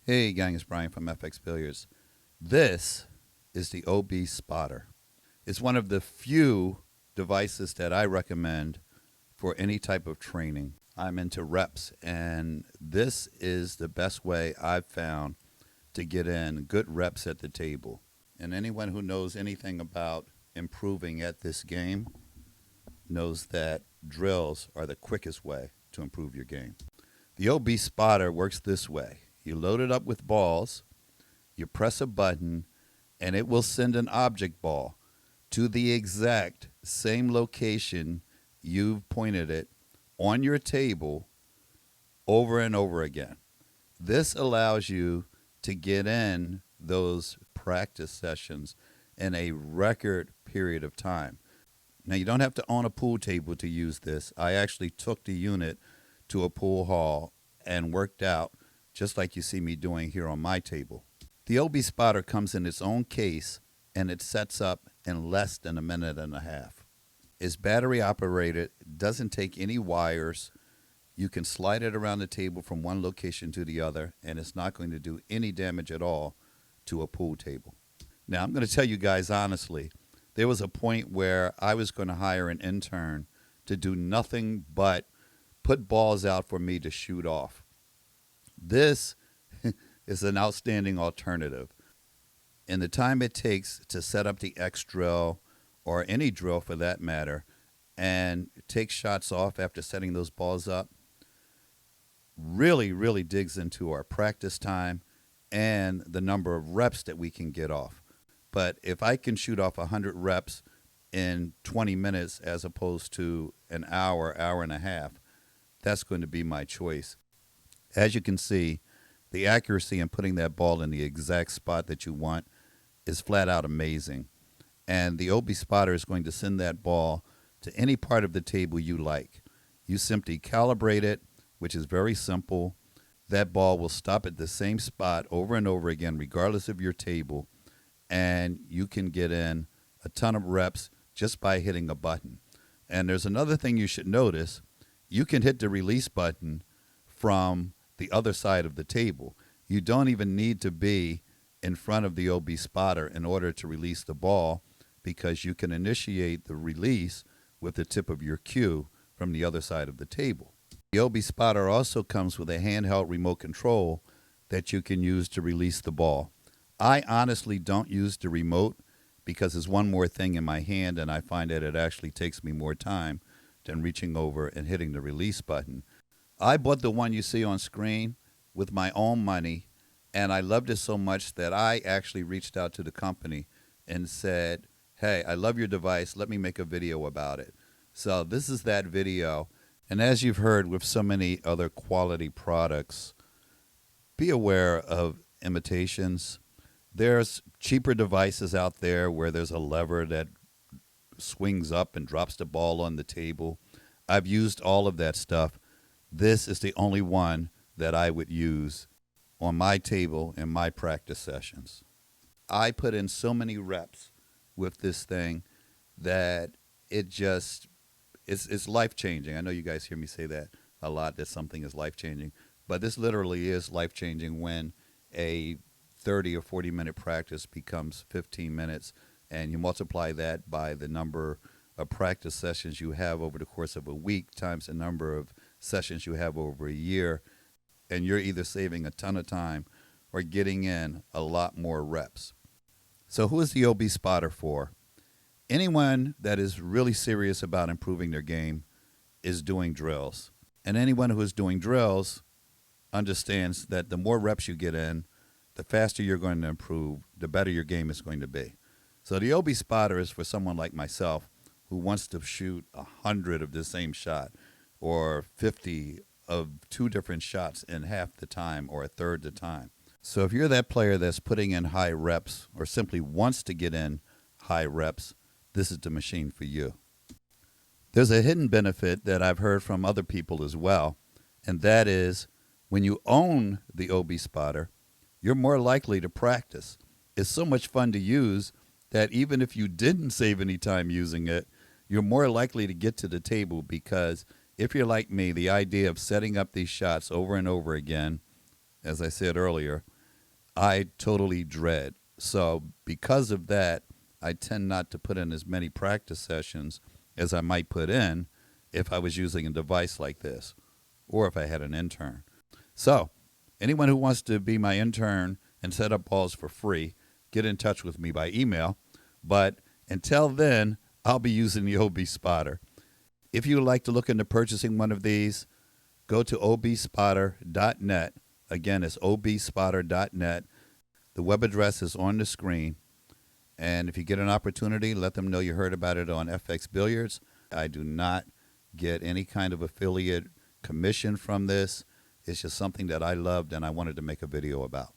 Hey gang, it's Bryan from FXBilliards. This is the OB Spotter. It's one of the few devices that I recommend for any type of training. I'm into reps, and this is the best way I've found to get in good reps at the table. And anyone who knows anything about improving at this game knows that drills are the quickest way to improve your game. The OB Spotter works this way. You load it up with balls, you press a button, and it will send an object ball to the exact same location you've pointed it on your table over and over again. This allows you to get in those practice sessions in a record period of time. Now, you don't have to own a pool table to use this. I actually took the unit to a pool hall and worked out just like you see me doing here on my table. The OB Spotter comes in its own case, and it sets up in less than a minute and a half. It's battery operated, doesn't take any wires. You can slide it around the table from one location to the other, and it's not going to do any damage at all to a pool table. Now, I'm going to tell you guys honestly, there was a point where I was going to hire an intern to do nothing but put balls out for me to shoot off. This is an outstanding alternative. In the time it takes to set up the X drill, or any drill for that matter, and take shots off after setting those balls up, really digs into our practice time and the number of reps that we can get off. But if I can shoot off 100 reps in 20 minutes as opposed to an hour and a half, that's going to be my choice. As you can see, the accuracy in putting that ball in the exact spot that you want is flat out amazing. And the OB Spotter is going to send that ball to any part of the table you like. You simply calibrate it, which is very simple. That ball will stop at the same spot over and over again, regardless of your table. And you can get in a ton of reps just by hitting a button. And there's another thing you should notice. You can hit the release button from the other side of the table. You don't even need to be in front of the OB Spotter in order to release the ball, because you can initiate the release with the tip of your cue from the other side of the table. The OB Spotter also comes with a handheld remote control that you can use to release the ball. I honestly don't use the remote because there's one more thing in my hand, and I find that it actually takes me more time than reaching over and hitting the release button. I bought the one you see on screen with my own money, and I loved it so much that I actually reached out to the company and said, hey, I love your device. Let me make a video about it. So this is that video. And as you've heard with so many other quality products, be aware of imitations. There's cheaper devices out there where there's a lever that swings up and drops the ball on the table. I've used all of that stuff. This is the only one that I would use on my table in my practice sessions. I put in so many reps with this thing that it's life-changing. I know you guys hear me say that a lot, that something is life-changing, but this literally is life-changing when a 30 or 40-minute practice becomes 15 minutes, and you multiply that by the number of practice sessions you have over the course of a week times the number of sessions you have over a year, and you're either saving a ton of time or getting in a lot more reps. So who is the OB Spotter for? Anyone that is really serious about improving their game is doing drills. And anyone who is doing drills understands that the more reps you get in, the faster you're going to improve, the better your game is going to be. So the OB Spotter is for someone like myself who wants to shoot 100 of the same shot, or 50 of two different shots in half the time or a third the time. So if you're that player that's putting in high reps or simply wants to get in high reps, this is the machine for you. There's a hidden benefit that I've heard from other people as well, and that is when you own the OB Spotter, you're more likely to practice. It's so much fun to use that even if you didn't save any time using it, you're more likely to get to the table, because if you're like me, the idea of setting up these shots over and over again, as I said earlier, I totally dread. So because of that, I tend not to put in as many practice sessions as I might put in if I was using a device like this or if I had an intern. So anyone who wants to be my intern and set up balls for free, get in touch with me by email. But until then, I'll be using the OB Spotter. If you would like to look into purchasing one of these, go to obspotter.net. Again, it's obspotter.net. The web address is on the screen. And if you get an opportunity, let them know you heard about it on FXBilliards. I do not get any kind of affiliate commission from this. It's just something that I loved and I wanted to make a video about.